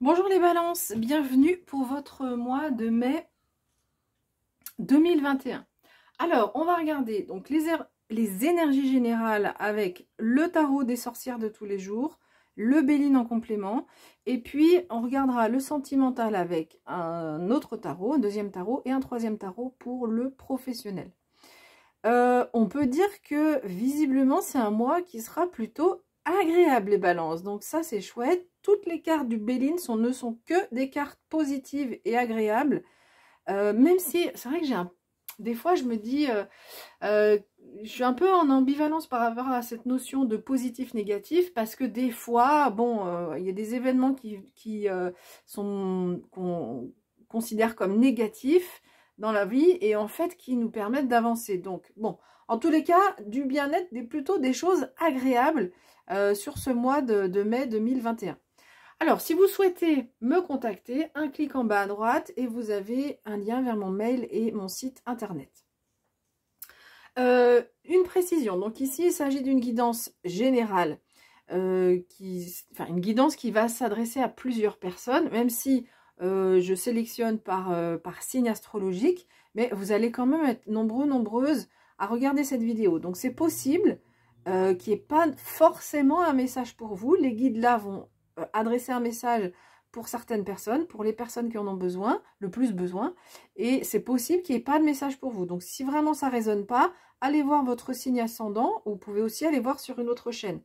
Bonjour les balances, bienvenue pour votre mois de mai 2021. Alors, on va regarder donc les énergies générales avec le tarot des sorcières de tous les jours, le Béline en complément, et puis on regardera le sentimental avec un autre tarot, un deuxième tarot et un troisième tarot pour le professionnel. On peut dire que visiblement c'est un mois qui sera plutôt agréable les balances, donc ça c'est chouette. Toutes les cartes du Béline ne sont que des cartes positives et agréables, même si c'est vrai que des fois je me dis, je suis un peu en ambivalence par rapport à cette notion de positif-négatif, parce que des fois, bon, il y a des événements qu'on considère comme négatifs dans la vie et en fait qui nous permettent d'avancer. Donc bon, en tous les cas, du bien-être, plutôt des choses agréables sur ce mois de mai 2021. Alors, si vous souhaitez me contacter, un clic en bas à droite et vous avez un lien vers mon mail et mon site internet. Une précision, donc ici il s'agit d'une guidance générale, une guidance qui va s'adresser à plusieurs personnes, même si je sélectionne par signe astrologique, mais vous allez quand même être nombreuses à regarder cette vidéo. Donc c'est possible qu'il n'y ait pas forcément un message pour vous. Les guides là vont adresser un message pour certaines personnes, pour les personnes qui en ont besoin, le plus besoin, et c'est possible qu'il n'y ait pas de message pour vous. Donc si vraiment ça ne résonne pas, allez voir votre signe ascendant, ou vous pouvez aussi aller voir sur une autre chaîne.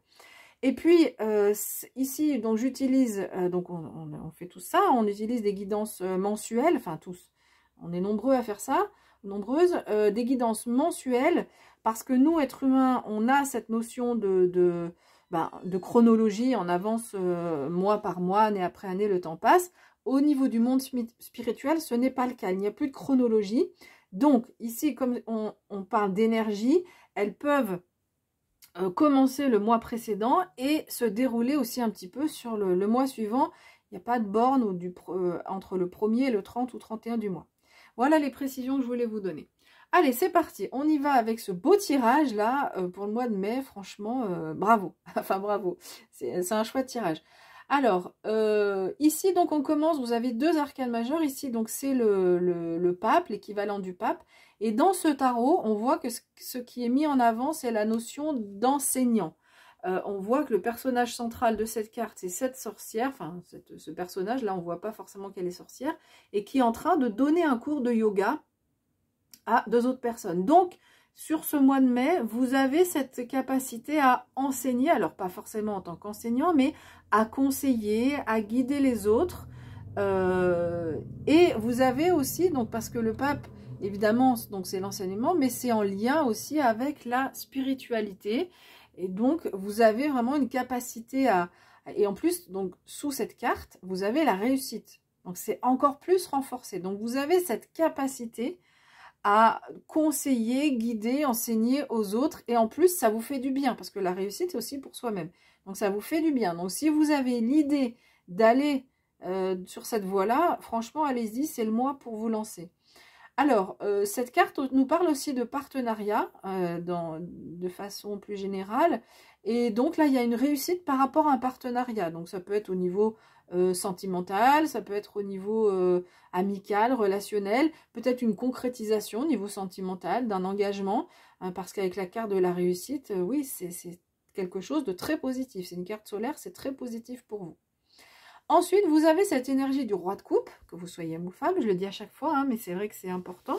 Et puis ici, donc j'utilise, donc on fait tout ça, on utilise des guidances mensuelles, enfin tous, on est nombreux à faire ça, nombreuses, des guidances mensuelles, parce que nous, êtres humains, on a cette notion de chronologie, on avance mois par mois, année après année, le temps passe. Au niveau du monde spirituel, ce n'est pas le cas, il n'y a plus de chronologie. Donc ici, comme on parle d'énergie, elles peuvent commencer le mois précédent et se dérouler aussi un petit peu sur le mois suivant. Il n'y a pas de borne entre le 1er, le 30 ou 31 du mois. Voilà les précisions que je voulais vous donner. Allez, c'est parti, on y va avec ce beau tirage là pour le mois de mai. Franchement, bravo, enfin bravo, c'est un chouette tirage. Alors, ici donc on commence, vous avez deux arcanes majeures, ici donc c'est le pape, l'équivalent du pape, et dans ce tarot, on voit que ce qui est mis en avant, c'est la notion d'enseignant. On voit que le personnage central de cette carte, c'est cette sorcière, enfin ce personnage là, on voit pas forcément qu'elle est sorcière, et qui est en train de donner un cours de yoga à deux autres personnes. Donc, sur ce mois de mai, vous avez cette capacité à enseigner, alors pas forcément en tant qu'enseignant, mais à conseiller, à guider les autres. Et vous avez aussi, donc parce que le pape, évidemment, donc c'est l'enseignement, mais c'est en lien aussi avec la spiritualité. Et donc, vous avez vraiment une capacité à... Et en plus, donc sous cette carte, vous avez la réussite. Donc, c'est encore plus renforcé. Donc, vous avez cette capacité à conseiller, guider, enseigner aux autres. Et en plus, ça vous fait du bien, parce que la réussite, c'est aussi pour soi-même. Donc, ça vous fait du bien. Donc, si vous avez l'idée d'aller sur cette voie-là, franchement, allez-y, c'est le mois pour vous lancer. Alors, cette carte nous parle aussi de partenariat de façon plus générale. Et donc là, il y a une réussite par rapport à un partenariat. Donc, ça peut être au niveau sentimental, ça peut être au niveau amical, relationnel, peut-être une concrétisation au niveau sentimental, d'un engagement. Parce qu'avec la carte de la réussite, oui, c'est quelque chose de très positif. C'est une carte solaire, c'est très positif pour vous. Ensuite, vous avez cette énergie du roi de coupe, que vous soyez homme ou femme, je le dis à chaque fois, hein, mais c'est vrai que c'est important.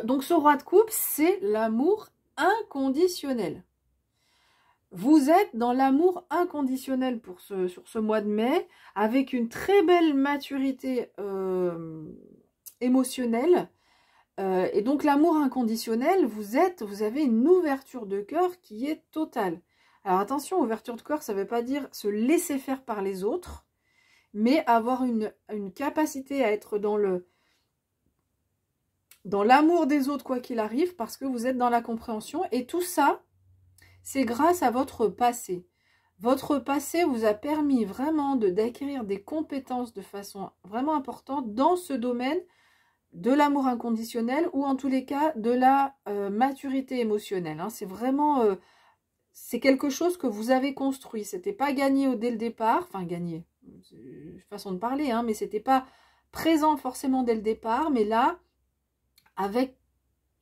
Donc ce roi de coupe, c'est l'amour inconditionnel. Vous êtes dans l'amour inconditionnel sur ce mois de mai, avec une très belle maturité émotionnelle. Et donc l'amour inconditionnel, vous avez une ouverture de cœur qui est totale. Alors attention, ouverture de cœur, ça ne veut pas dire se laisser faire par les autres, mais avoir une capacité à être dans l'amour des autres quoi qu'il arrive, parce que vous êtes dans la compréhension. Et tout ça, c'est grâce à votre passé. Votre passé vous a permis vraiment d'acquérir des compétences de façon vraiment importante dans ce domaine de l'amour inconditionnel, ou en tous les cas de la maturité émotionnelle. Hein. C'est vraiment... c'est quelque chose que vous avez construit. C'était pas gagné dès le départ. Enfin, gagné. façon de parler, hein, mais c'était pas présent forcément dès le départ, mais là, avec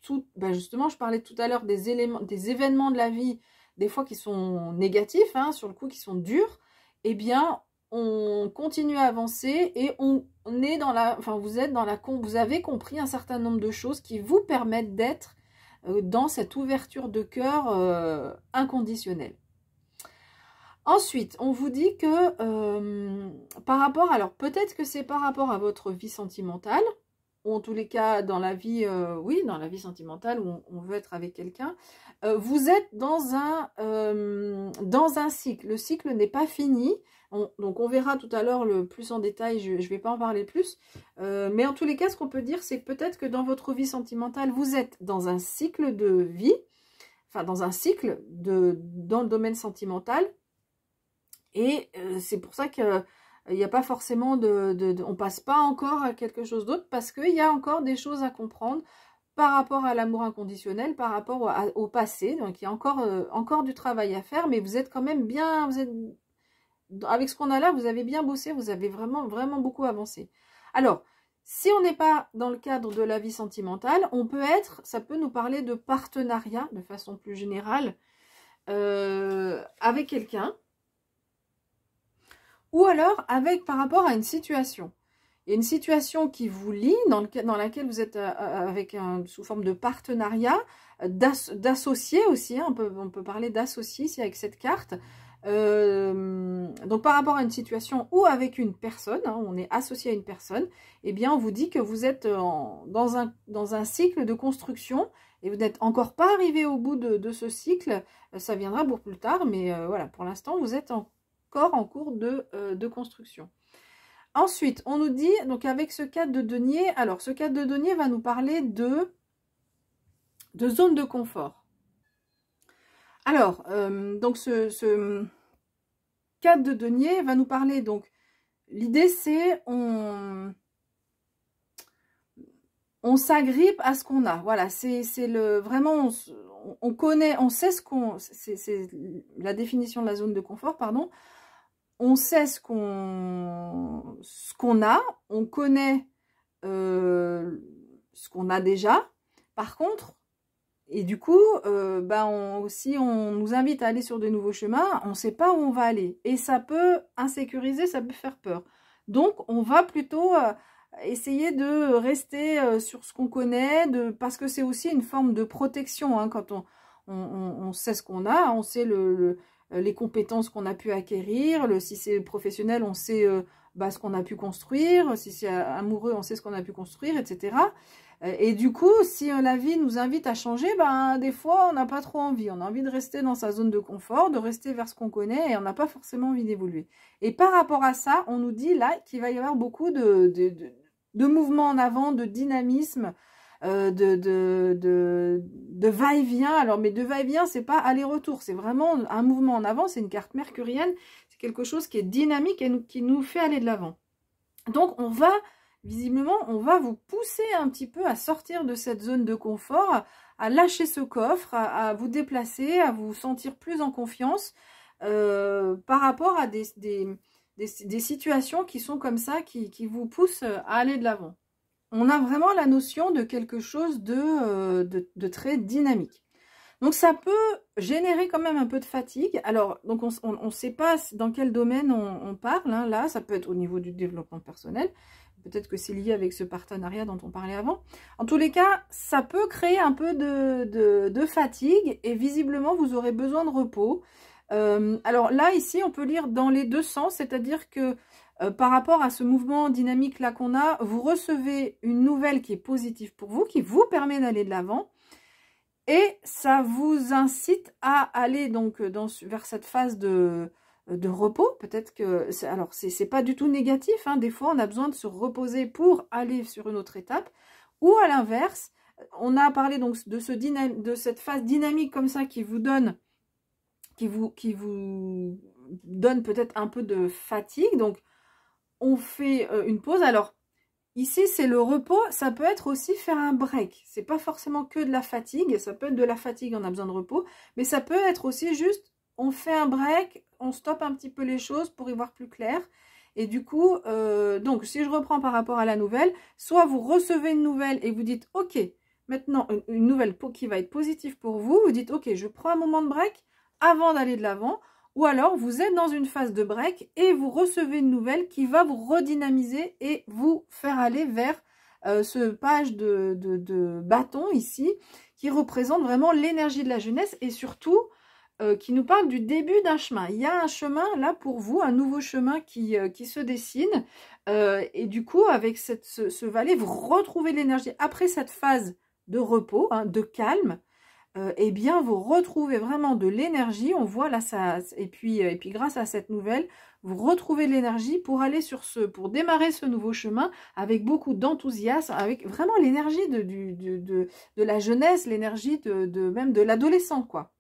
tout, ben justement, je parlais tout à l'heure des événements de la vie, des fois qui sont négatifs, hein, sur le coup, qui sont durs, eh bien, on continue à avancer et on est dans la, enfin, vous avez compris un certain nombre de choses qui vous permettent d'être dans cette ouverture de cœur inconditionnelle. Ensuite, on vous dit que par rapport, alors peut-être que c'est par rapport à votre vie sentimentale, ou en tous les cas dans la vie, oui, dans la vie sentimentale où on veut être avec quelqu'un, vous êtes dans un cycle. Le cycle n'est pas fini. Donc on verra tout à l'heure le plus en détail, je ne vais pas en parler plus. Mais en tous les cas, ce qu'on peut dire, c'est peut-être que dans votre vie sentimentale, vous êtes dans un cycle de vie, enfin dans un cycle dans le domaine sentimental. Et c'est pour ça qu'il n'y a pas forcément on passe pas encore à quelque chose d'autre parce qu'il y a encore des choses à comprendre par rapport à l'amour inconditionnel, par rapport au passé. Donc il y a encore du travail à faire, mais vous êtes quand même bien, avec ce qu'on a là, vous avez bien bossé, vous avez vraiment, vraiment beaucoup avancé. Alors, si on n'est pas dans le cadre de la vie sentimentale, ça peut nous parler de partenariat de façon plus générale avec quelqu'un. Ou alors par rapport à une situation. Il y a une situation qui vous lie, dans laquelle vous êtes sous forme de partenariat, d'associé aussi, hein, on peut parler d'associé ici avec cette carte. Donc par rapport à une situation ou avec une personne, hein, on est associé à une personne, eh bien on vous dit que vous êtes dans un cycle de construction et vous n'êtes encore pas arrivé au bout de ce cycle, ça viendra pour plus tard, mais voilà, pour l'instant vous êtes en cours de construction. Ensuite, on nous dit, donc avec ce cadre de denier, alors ce cadre de denier va nous parler de zone de confort. Alors, donc ce cadre de denier va nous parler, donc l'idée c'est on s'agrippe à ce qu'on a, voilà, c'est vraiment, on connaît, on sait c'est la définition de la zone de confort, pardon. On sait ce qu'on a, on connaît ce qu'on a déjà. Par contre, et du coup, si on nous invite à aller sur de nouveaux chemins, on ne sait pas où on va aller. Et ça peut insécuriser, ça peut faire peur. Donc, on va plutôt essayer de rester sur ce qu'on connaît, parce que c'est aussi une forme de protection, hein, quand on sait ce qu'on a, on sait les compétences qu'on a pu acquérir, si c'est professionnel, on sait ce qu'on a pu construire, si c'est amoureux, on sait ce qu'on a pu construire, etc. Et du coup, si la vie nous invite à changer, des fois, on n'a pas trop envie. On a envie de rester dans sa zone de confort, de rester vers ce qu'on connaît, et on n'a pas forcément envie d'évoluer. Et par rapport à ça, on nous dit là qu'il va y avoir beaucoup de mouvements en avant, de dynamisme, de va-et-vient. Alors, mais de va-et-vient, c'est pas aller-retour, c'est vraiment un mouvement en avant, c'est une carte mercurienne, c'est quelque chose qui est dynamique et qui nous fait aller de l'avant. Donc, visiblement, on va vous pousser un petit peu à sortir de cette zone de confort, à lâcher ce coffre, à vous déplacer, à vous sentir plus en confiance par rapport à des situations qui sont comme ça, qui vous poussent à aller de l'avant. On a vraiment la notion de quelque chose de très dynamique. Donc ça peut générer quand même un peu de fatigue. Alors, donc on ne sait pas dans quel domaine on parle, hein. Là, ça peut être au niveau du développement personnel. Peut-être que c'est lié avec ce partenariat dont on parlait avant. En tous les cas, ça peut créer un peu de fatigue et visiblement, vous aurez besoin de repos. Alors là, ici, on peut lire dans les deux sens, c'est-à-dire que par rapport à ce mouvement dynamique là qu'on a, vous recevez une nouvelle qui est positive pour vous, qui vous permet d'aller de l'avant. Et ça vous incite à aller donc vers cette phase de repos. Peut-être que, alors c'est pas du tout négatif, hein. Des fois on a besoin de se reposer pour aller sur une autre étape. Ou à l'inverse, on a parlé donc de cette phase dynamique comme ça qui vous donne peut-être un peu de fatigue. Donc on fait une pause. Alors ici, c'est le repos, ça peut être aussi faire un break. C'est pas forcément que de la fatigue, ça peut être de la fatigue, on a besoin de repos, mais ça peut être aussi juste, on fait un break, on stoppe un petit peu les choses pour y voir plus clair, Et du coup, donc si je reprends par rapport à la nouvelle, soit vous recevez une nouvelle et vous dites, ok, maintenant une nouvelle qui va être positive pour vous, vous dites, ok, je prends un moment de break avant d'aller de l'avant, ou alors vous êtes dans une phase de break et vous recevez une nouvelle qui va vous redynamiser et vous faire aller vers ce page de bâton ici, qui représente vraiment l'énergie de la jeunesse et surtout qui nous parle du début d'un chemin. Il y a un chemin là pour vous, un nouveau chemin qui se dessine. Et du coup, avec ce valet, vous retrouvez l'énergie. Après cette phase de repos, hein, de calme, eh bien, vous retrouvez vraiment de l'énergie. On voit là, ça, et puis grâce à cette nouvelle, vous retrouvez l'énergie pour aller pour démarrer ce nouveau chemin avec beaucoup d'enthousiasme, avec vraiment l'énergie de la jeunesse, l'énergie même de l'adolescent, quoi.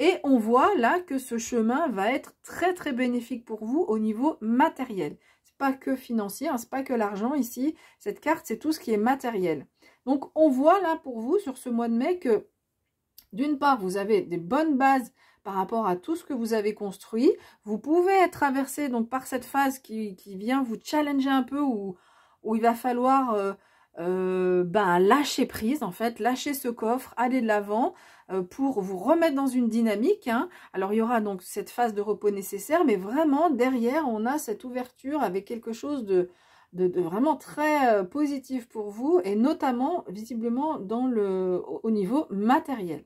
Et on voit là que ce chemin va être très très bénéfique pour vous au niveau matériel. C'est pas que financier, hein, c'est pas que l'argent ici. Cette carte, c'est tout ce qui est matériel. Donc on voit là pour vous sur ce mois de mai que d'une part, vous avez des bonnes bases par rapport à tout ce que vous avez construit. Vous pouvez être traversé donc par cette phase qui vient vous challenger un peu, où il va falloir lâcher prise, en fait, lâcher ce coffre, aller de l'avant pour vous remettre dans une dynamique. Hein. Alors, il y aura donc cette phase de repos nécessaire, mais vraiment, derrière, on a cette ouverture avec quelque chose de vraiment très positif pour vous, et notamment, visiblement, au niveau matériel.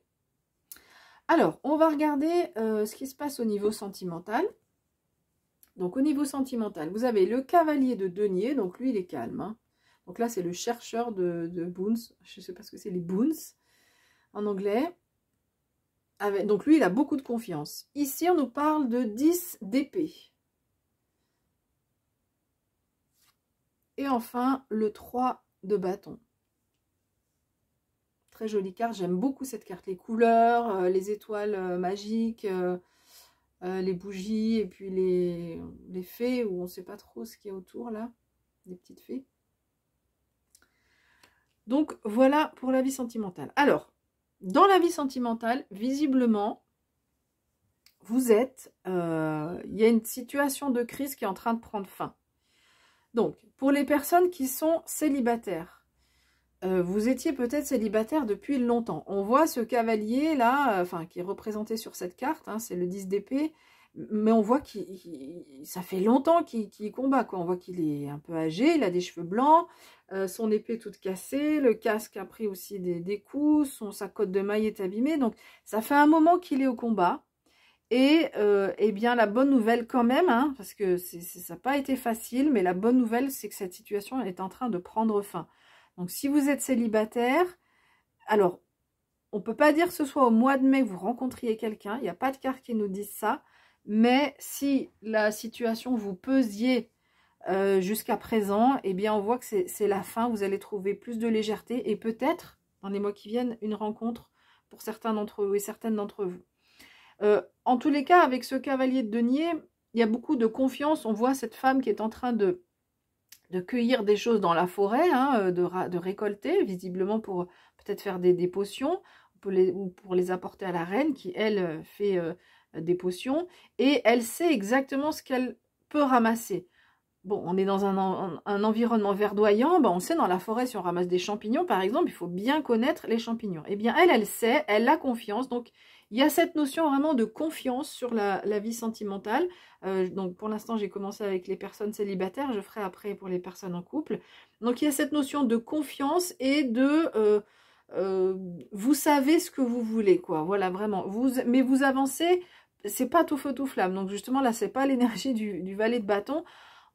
Alors, on va regarder ce qui se passe au niveau sentimental. Donc, au niveau sentimental, vous avez le cavalier de denier. Donc, lui, il est calme. Hein. Donc là, c'est le chercheur de boons. Je ne sais pas ce que c'est, les boons, en anglais. Donc, lui, il a beaucoup de confiance. Ici, on nous parle de 10 d'épée. Et enfin, le 3 de bâton. Très jolie carte, j'aime beaucoup cette carte. Les couleurs, les étoiles magiques, les bougies et puis les fées où on ne sait pas trop ce qu'il y a autour là, des petites fées. Donc voilà pour la vie sentimentale. Alors, dans la vie sentimentale, visiblement, vous êtes, il y a une situation de crise qui est en train de prendre fin. Donc, pour les personnes qui sont célibataires, vous étiez peut-être célibataire depuis longtemps. On voit ce cavalier là, qui est représenté sur cette carte, hein, c'est le 10 d'épée, mais on voit ça fait longtemps qu'il combat, quoi. On voit qu'il est un peu âgé, il a des cheveux blancs, son épée toute cassée, le casque a pris aussi des coups, sa cotte de maille est abîmée, donc ça fait un moment qu'il est au combat. Et eh bien la bonne nouvelle quand même, hein, parce que ça n'a pas été facile, mais la bonne nouvelle c'est que cette situation est en train de prendre fin. Donc, si vous êtes célibataire, alors, on ne peut pas dire que ce soit au mois de mai que vous rencontriez quelqu'un. Il n'y a pas de cartes qui nous disent ça. Mais si la situation vous pesiez jusqu'à présent, eh bien, on voit que c'est la fin. Vous allez trouver plus de légèreté et peut-être, dans les mois qui viennent, une rencontre pour certains d'entre vous et certaines d'entre vous. En tous les cas, avec ce cavalier de denier, il y a beaucoup de confiance. On voit cette femme qui est en train de cueillir des choses dans la forêt, hein, de récolter, visiblement pour peut-être faire des potions, ou pour les apporter à la reine, qui, elle, fait des potions, et elle sait exactement ce qu'elle peut ramasser. Bon, on est dans un environnement verdoyant, on sait dans la forêt, si on ramasse des champignons, par exemple, il faut bien connaître les champignons. Eh bien, elle sait, elle a confiance, donc il y a cette notion vraiment de confiance sur la vie sentimentale. Donc, pour l'instant, j'ai commencé avec les personnes célibataires, je ferai après pour les personnes en couple. Donc, il y a cette notion de confiance et vous savez ce que vous voulez, quoi. Voilà, vraiment. Mais vous avancez, c'est pas tout feu tout flamme. Donc, justement, là, c'est pas l'énergie du valet de bâton.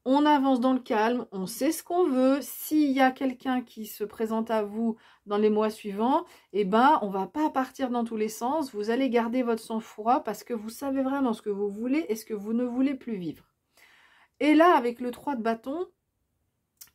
On avance dans le calme, on sait ce qu'on veut. S'il y a quelqu'un qui se présente à vous dans les mois suivants, eh ben, on va pas partir dans tous les sens. Vous allez garder votre sang-froid parce que vous savez vraiment ce que vous voulez et ce que vous ne voulez plus vivre. Et là, avec le 3 de bâton,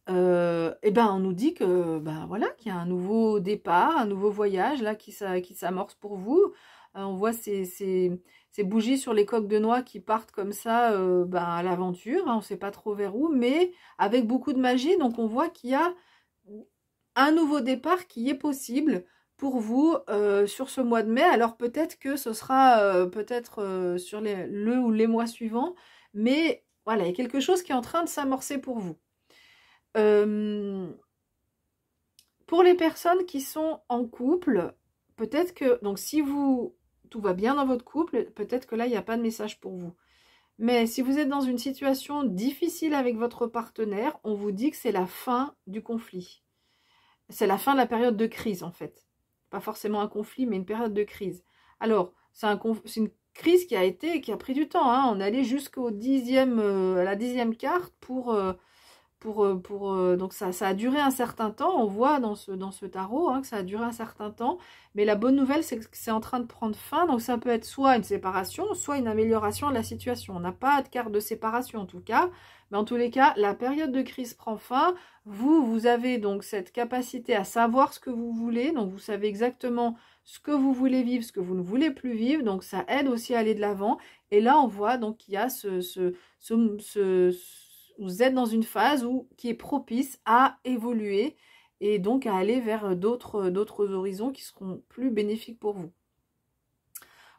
eh ben, on nous dit que voilà, qu'il y a un nouveau départ, un nouveau voyage là qui s'amorce pour vous. On voit ces bougies sur les coques de noix qui partent comme ça à l'aventure, hein, on ne sait pas trop vers où, mais avec beaucoup de magie. Donc on voit qu'il y a un nouveau départ qui est possible pour vous sur ce mois de mai. Alors peut-être que ce sera sur le ou les mois suivants, mais voilà, il y a quelque chose qui est en train de s'amorcer pour vous. Pour les personnes qui sont en couple, peut-être que, donc si tout va bien dans votre couple, peut-être que là, il n'y a pas de message pour vous. Mais si vous êtes dans une situation difficile avec votre partenaire, on vous dit que c'est la fin du conflit. C'est la fin de la période de crise, en fait. Pas forcément un conflit, mais une période de crise. Alors, c'est une crise qui a pris du temps. Hein. On est allé jusqu'au 10e, à la 10e carte donc ça a duré un certain temps, on voit dans ce tarot hein, que ça a duré un certain temps, mais la bonne nouvelle c'est que c'est en train de prendre fin, donc ça peut être soit une séparation, soit une amélioration de la situation. On n'a pas de carte de séparation en tout cas, mais en tous les cas, la période de crise prend fin, vous avez donc cette capacité à savoir ce que vous voulez, donc vous savez exactement ce que vous voulez vivre, ce que vous ne voulez plus vivre, donc ça aide aussi à aller de l'avant, et là on voit donc qu'il y a vous êtes dans une phase qui est propice à évoluer et donc à aller vers d'autres horizons qui seront plus bénéfiques pour vous.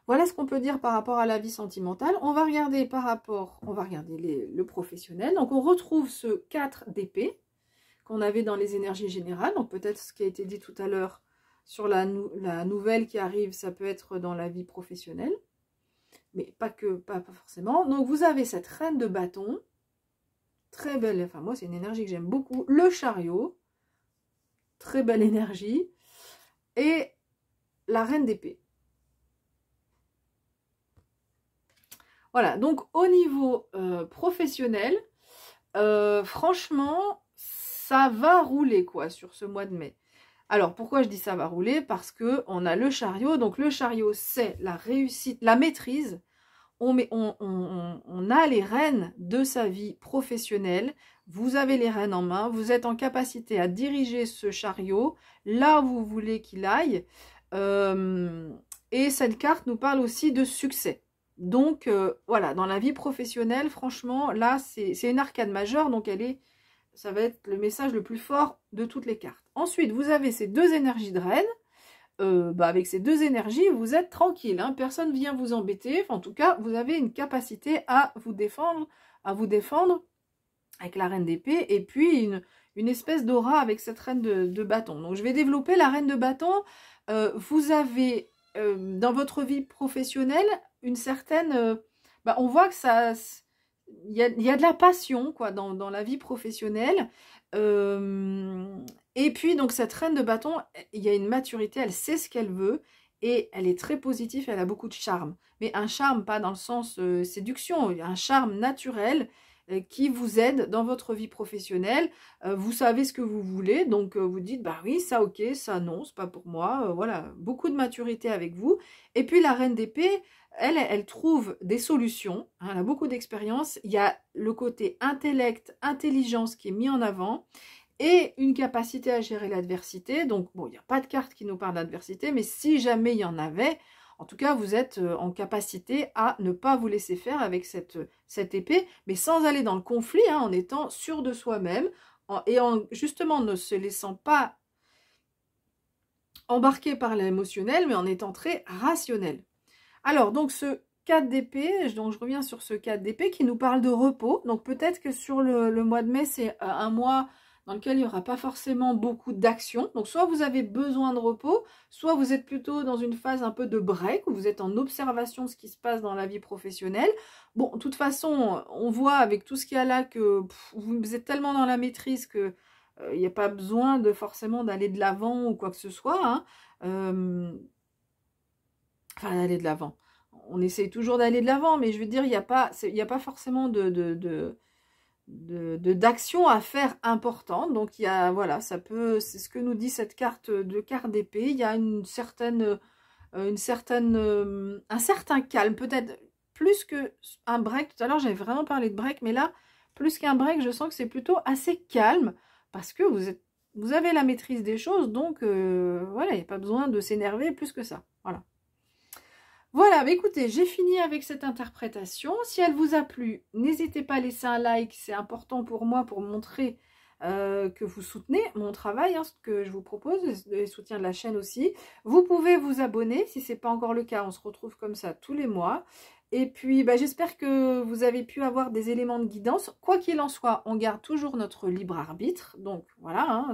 Voilà ce qu'on peut dire par rapport à la vie sentimentale. On va regarder le professionnel. Donc on retrouve ce 4 d'épée qu'on avait dans les énergies générales. Donc peut-être ce qui a été dit tout à l'heure sur la nouvelle qui arrive, ça peut être dans la vie professionnelle. Mais pas forcément. Donc vous avez cette reine de bâton. Très belle, enfin moi c'est une énergie que j'aime beaucoup. Le chariot, très belle énergie. Et la reine d'épée. Voilà, donc au niveau professionnel, franchement, ça va rouler quoi sur ce mois de mai. Alors pourquoi je dis ça va rouler? Parce que on a le chariot, donc le chariot c'est la réussite, la maîtrise. On a les rênes de sa vie professionnelle, vous avez les rênes en main, vous êtes en capacité à diriger ce chariot là où vous voulez qu'il aille. Et cette carte nous parle aussi de succès. Donc voilà, dans la vie professionnelle, franchement, là c'est une arcade majeure, donc ça va être le message le plus fort de toutes les cartes. Ensuite, vous avez ces deux énergies de reine. Avec ces deux énergies, vous êtes tranquille, hein, personne ne vient vous embêter, enfin, en tout cas, vous avez une capacité à vous défendre avec la reine d'épée, et puis une espèce d'aura avec cette reine de bâton. Donc je vais développer la reine de bâton. Vous avez dans votre vie professionnelle une certaine... on voit que ça... Il y a de la passion quoi, dans la vie professionnelle. Et puis, donc, cette reine de bâton, il y a une maturité, elle sait ce qu'elle veut et elle est très positive, elle a beaucoup de charme. Mais un charme, pas dans le sens séduction, un charme naturel qui vous aide dans votre vie professionnelle. Vous savez ce que vous voulez, donc vous dites, bah oui, ça ok, ça non, c'est pas pour moi. Voilà, beaucoup de maturité avec vous. Et puis, la reine d'épée, elle trouve des solutions, hein, elle a beaucoup d'expérience. Il y a le côté intellect, intelligence qui est mis en avant et une capacité à gérer l'adversité. Donc, bon, il n'y a pas de carte qui nous parle d'adversité, mais si jamais il y en avait, en tout cas, vous êtes en capacité à ne pas vous laisser faire avec cette épée, mais sans aller dans le conflit, hein, en étant sûr de soi-même et en justement ne se laissant pas embarquer par l'émotionnel, mais en étant très rationnel. Alors, donc ce 4 d'épée, donc je reviens sur ce 4 d'épée qui nous parle de repos. Donc peut-être que sur le mois de mai, c'est un mois dans lequel il n'y aura pas forcément beaucoup d'action. Donc soit vous avez besoin de repos, soit vous êtes plutôt dans une phase un peu de break, où vous êtes en observation de ce qui se passe dans la vie professionnelle. Bon, de toute façon, on voit avec tout ce qu'il y a là que vous êtes tellement dans la maîtrise que il n'y a pas besoin forcément d'aller de l'avant ou quoi que ce soit. Hein. Enfin, d'aller de l'avant. On essaye toujours d'aller de l'avant, mais je veux dire, il n'y a pas forcément d'action à faire importante. Donc, il y a, voilà, c'est ce que nous dit cette carte d'épée. Il y a un certain calme, peut-être plus qu'un break. Tout à l'heure, j'avais vraiment parlé de break, mais là, plus qu'un break, je sens que c'est plutôt assez calme, parce que vous avez la maîtrise des choses, donc voilà, il n'y a pas besoin de s'énerver plus que ça. Voilà. Voilà, bah écoutez, j'ai fini avec cette interprétation. Si elle vous a plu, n'hésitez pas à laisser un like, c'est important pour moi pour montrer que vous soutenez mon travail, hein, ce que je vous propose, le soutien de la chaîne aussi. Vous pouvez vous abonner si ce n'est pas encore le cas, on se retrouve comme ça tous les mois. Et puis, bah, j'espère que vous avez pu avoir des éléments de guidance. Quoi qu'il en soit, on garde toujours notre libre arbitre. Donc, voilà, hein,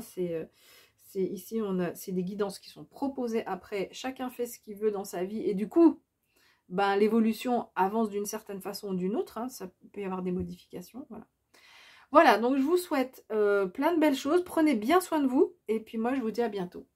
ici, c'est des guidances qui sont proposées. Après, chacun fait ce qu'il veut dans sa vie. Et du coup, ben, l'évolution avance d'une certaine façon ou d'une autre. Hein, ça peut y avoir des modifications. Voilà. Voilà, donc je vous souhaite plein de belles choses. Prenez bien soin de vous. Et puis moi, je vous dis à bientôt.